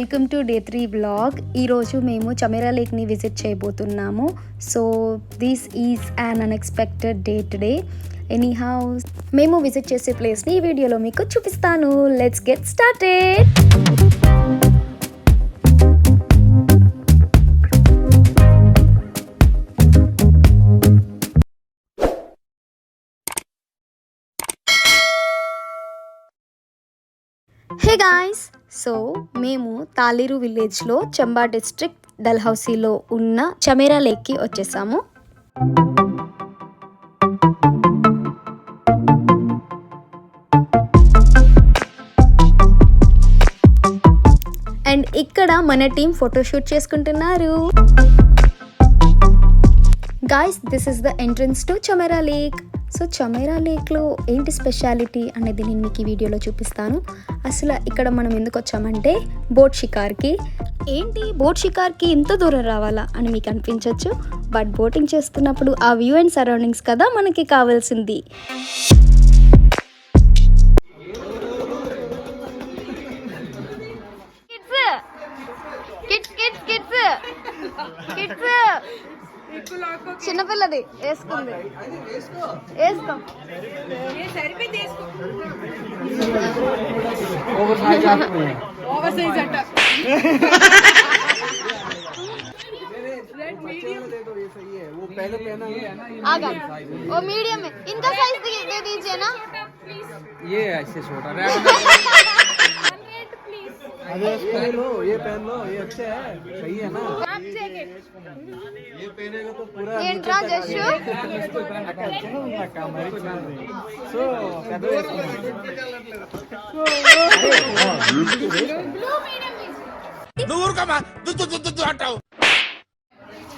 Welcome to day 3 vlog. ఈరోజు మేము Chameera లేక్ని visit చేయబోతున్నాము. So this is an unexpected day today. Anyhow మేము visit చేసే ప్లేస్ని ఈ వీడియోలో మీకు చూపిస్తాను. Let's get started. Hey guys, so మేము తాలిరు విలేజ్లో చంబా డిస్ట్రిక్ట్ డల్హౌసీలో ఉన్న చమేరా లేక్కి వచ్చేసాము. అండ్ ఇక్కడ మన టీం ఫోటోషూట్ చేసుకుంటున్నారు. Guys, this is the entrance to Chamera lake. So Chamera లేక్లో ఏంటి స్పెషాలిటీ అనేది నేను మీకు ఈ వీడియోలో చూపిస్తాను. అసలు ఇక్కడ మనం ఎందుకు వచ్చామంటే బోట్ షికార్కి. ఏంటి బోట్ షికార్కి ఇంత దూరం రావాలా అని మీకు అనిపించవచ్చు, బట్ బోటింగ్ చేస్తున్నప్పుడు ఆ వ్యూ అండ్ సరౌండింగ్స్ కదా మనకి కావాల్సింది. చిన్నపిల్లది వేసుకుంది, వేసుకో. वो मीडियम है, इनका साइज दे दीजिए ना. ये ऐसे छोटा ये पहन लो, ये अच्छा है, सही है ना. ये पहनेगा तो पूरा ఏంట్రా జషు సో దూర్ కమా దు హటాओ.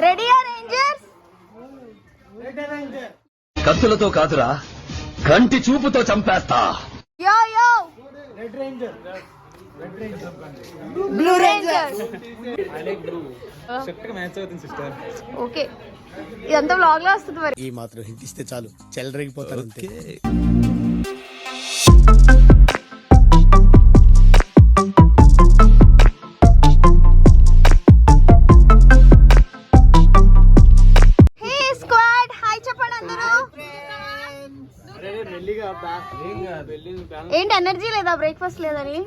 రెడీయా రేంజర్స్? కత్తులతో కాదురా, కంటి చూపుతో చంపేస్తా. యో యో red ranger, blue ranger. I like blue. Shirt కి మ్యాచ్ అవుతుంది సిస్టర్. ఓకే, ఇదంతా వ్లాగ్ లో వస్తుంది మరి. ఈ మాత్రం హిట్ ఇస్తే చాలు, చెలరేగిపోతారు అంతే. హే స్క్వాడ్, హాయ్ చెప్పండి అందరూ. ఏంటి ఎనర్జీ లేదా, బ్రేక్ఫాస్ట్ లేదని?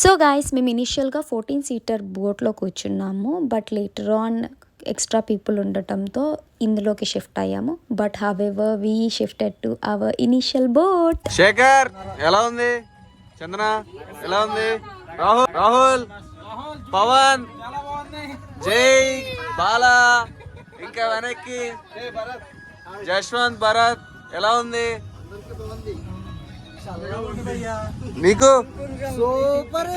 సో గాయస్, మేము ఇనిషియల్గా 14 సీటర్ బోట్లో కూర్చున్నాము, but later on extra people ఉండటంతో ఇందులోకి షిఫ్ట్ అయ్యాము. But however we shifted to our initial boat. Shekhar ఎలా ఉంది? చందన ఎలా ఉంది? రాహుల్, పవన్, జై, బాలా, ఇంకా వెనక్కి జశ్వంత్, భరత్ ఎలా ఉంది నీకు? Super.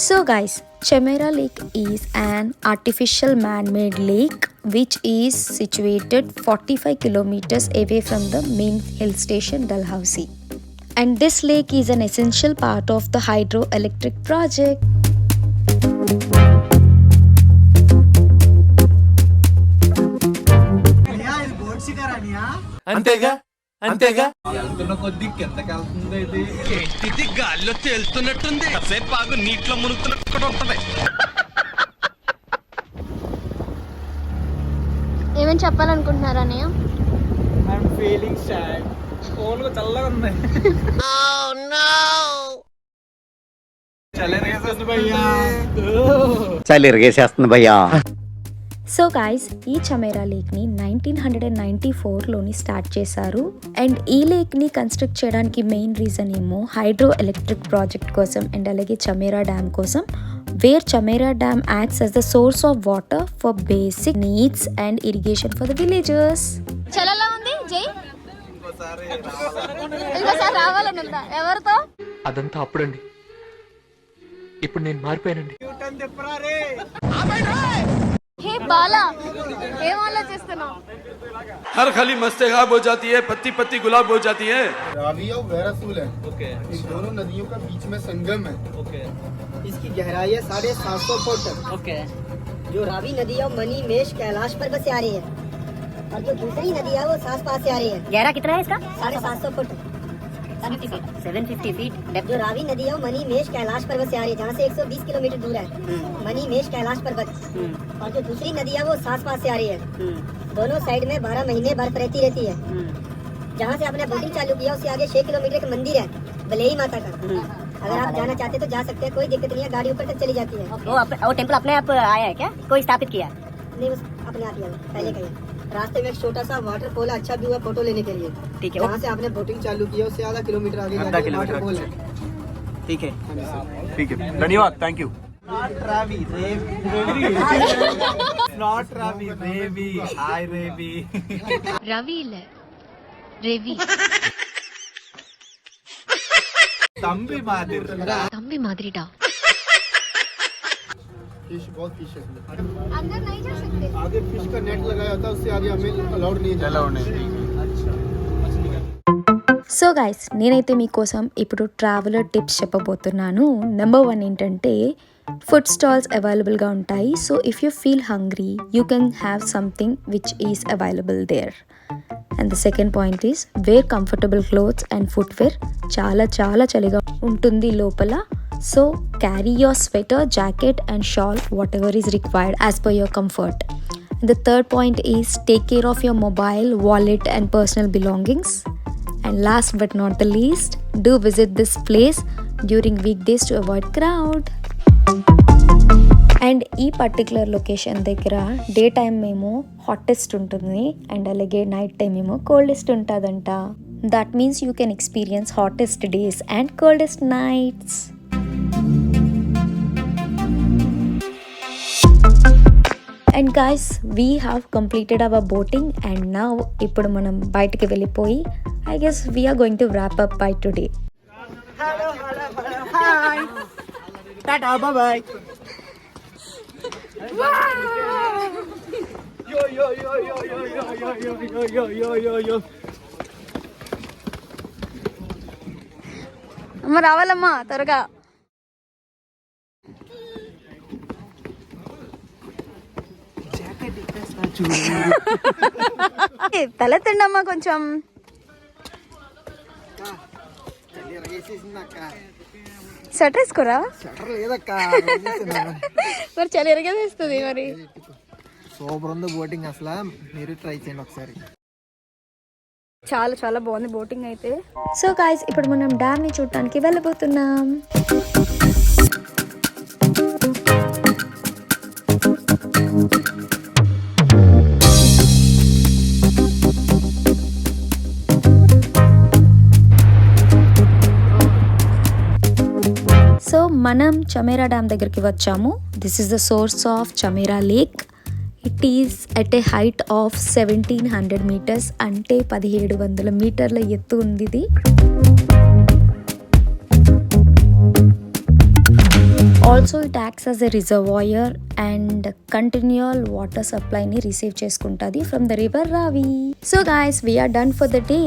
So guys, Chemera Lake is an artificial man-made lake which is situated 45 kilometers away from the main hill station Dalhousie. And this lake is an essential part of the hydroelectric project. అంతేగా అంతేగా. వెళ్తున్న కొద్ది కిందకి వెళ్తుంది. ఇది గాల్లో తేలుతున్నట్టుంది, కాసేపు బాగా నీటిలో మునుగుతున్నట్టు కూడా ఉంటది. ఏమని చెప్పాలనుకుంటున్నారా అన్నయ్య? I'm feeling sad. ఫోన్ లో చల్లగా ఉంది. చలిరిగేసేస్తుంది భయ్యా. సో గాయ్స్, ఈ చమేరా లేక్ని 1994లోని స్టార్ట్ చేశారు. అండ్ ఈ లేక్ని కన్స్ట్రక్ట్ చేయడానికి మెయిన్ రీజన్ ఏమో హైడ్రో ఎలక్ట్రిక్ ప్రాజెక్ట్ కోసం అండ్ అలాగే చమేరా డ్యామ్ కోసం, where Chamera dam acts as the source of water for basic needs and irrigation for the villagers. చలలా ఉంది జై, ఇంకోసారి రావాలని ఉందా ఎవరితో? అదంతా అప్పుడండి, ఇప్పుడు నేను మారిపోయానండి. హే బాలా, ఏం ఆలోచిస్తున్నావు? हर खली मस्ते खाब हो जाती है, पत्ती पत्ती गुलाब हो जाती है. रावी और वैरासूल है. ओके. इन दोनों नदियों का बीच में संगम है. ओके. इसकी गहराई है 750 फुट. ओके. जो रावी नदी है मनी मेष कैलाश पर्वत से आ रही है. और जो दूसरी नदी है वो सास पास से आ रही है। गहरा कितना है इसका? 750 फुट। 750 फीट। जो रावी नदी है वो मणिमेष कैलाश पर्वत से आ रही है, जहाँ से 120 किलोमीटर दूर है मणिमेष कैलाश पर्वत। और जो दूसरी नदी है वो सास पास से आ रही है। दोनों साइड में 12 महीने बर्फ रहती है। जहाँ से आपने बोटिंग चालू किया उससे आगे 6 किलोमीटर का मंदिर है बलेई माता का। अगर आप जाना चाहते तो जा सकते हैं, कोई दिक्कत नहीं है, गाड़ी ऊपर तक चली जाती है। वो टेम्पल अपने आप आया है क्या? कोई स्थापित किया? नहीं, बस अपने आप ही है, पहले का ही है। रास्ते में एक छोटा सा वाटरफॉल है, अच्छा व्यू है फोटो लेने के लिए। ठीक है, जहाँ से आपने बोटिंग चालू किया उससे आधा किलोमीटर आगे जाके वाटरफॉल है। ठीक है। ठीक है, धन्यवाद, thank you. Not Ravi, not Ravi, Ravi. Hi, Ravi. Ravi இல்ல ரெவி. தம்பி மாதிரி. தம்பி மாதிரிடா. फिश बहुत फिश है इसमें। अंदर नहीं जा सकते, आगे फिश का नेट लगाया होता है, उससे आगे हमें अलाउड नहीं है। సో గైస్ నేనైతే మీకోసం ఇప్పుడు ట్రావెలర్ టిప్స్ చెప్పబోతున్నాను. నెంబర్ 1 ఏంటంటే ఫుడ్ స్టాల్స్ అవైలబుల్గా ఉంటాయి. So if you feel hungry you can have something which is available there. And the second point is wear comfortable clothes and footwear. చాలా చాలా చలిగా ఉంటుంది లోపల. So carry your sweater, jacket and shawl, whatever is required as per your comfort. And the third point is take care of your mobile, wallet and personal belongings. And last but not the least, do visit this place during weekdays to avoid crowd. And ఈ particular location దగ్గర day time ఏమో hottest ఉంటుంది and అలాగే night time ఏమో coldest ఉంటుందంట. That means you can experience hottest days and coldest nights. And guys we have completed our boating and now ఇప్పుడు మనం బయటికి వెళ్ళిపోయి I guess we're going to wrap up by today. Hello, hi. Tata, bye bye. Yo. అమ్మ రావాలమ్మా త్వరగా. తల తిండమ్మా కొంచెం. Sweater వేసుకోరా? మరి చలి ఎరగేస్తుంది మరి. సూపర్ ఉంది బోటింగ్, అసలు మీరు ట్రై చేయండి ఒకసారి. చాలా చాలా బాగుంది బోటింగ్ అయితే. సో గాయ్స్ ఇప్పుడు మనం డ్యామ్ ని చూడటానికి వెళ్ళబోతున్నాం. సో మనం చమేరా డ్యామ్ దగ్గరికి వచ్చాము. This is the source of Chamera lake. It is at a height of 1700 meters, అంటే 1700 మీటర్ల ఎత్తు ఉంది ఇది. Also it acts as a reservoir and continual water సప్లైని రిసీవ్ చేసుకుంటుంది from the river Ravi. So guys we're done for the day.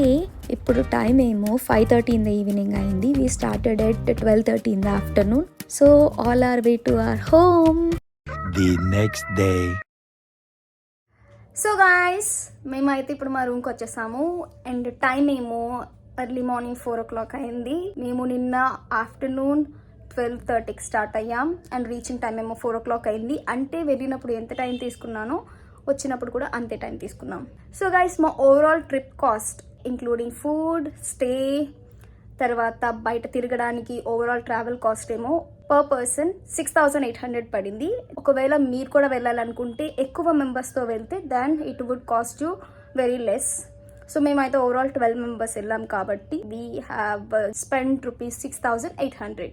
ఇప్పుడు time ఏమో 5:30 in the evening అయింది. We started at 12:30 in the afternoon. So all are way to our home the next day. So guys మేమైతే ఇప్పుడు మా రూమ్కి వచ్చేసాము and time ఏమో early morning 4 o'clock అయింది. మేము నిన్న ఆఫ్టర్నూన్ 12:30కి స్టార్ట్ అయ్యాం అండ్ రీచింగ్ టైం ఏమో 4 o'clock అయింది. అంటే వెళ్ళినప్పుడు ఎంత టైం తీసుకున్నానో వచ్చినప్పుడు కూడా అంతే టైం తీసుకున్నాం. సో గైస్ మా overall trip cost including food, stay, తర్వాత బయట తిరగడానికి ఓవరాల్ ట్రావెల్ కాస్ట్ ఏమో పర్ పర్సన్ 6,800 పడింది. ఒకవేళ మీరు కూడా వెళ్ళాలనుకుంటే ఎక్కువ మెంబర్స్తో వెళ్తే then it would cost you very less. So మేమైతే ఓవరాల్ 12 members వెళ్ళాం కాబట్టి we have spend ₹6,800.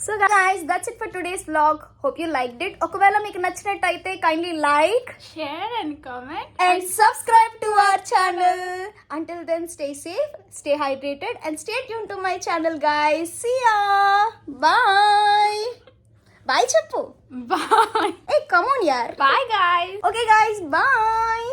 So guys, that's it for today's vlog. Hope you liked it. ఒకవేళ మీకు నచ్చినట్టయితే kindly like, share and comment and subscribe to our channel. Until then, stay safe, stay hydrated and stay tuned to my channel guys. See ya. Bye. Bye చెప్పు. Bye. Hey, come on yaar. Bye guys. Okay guys, bye.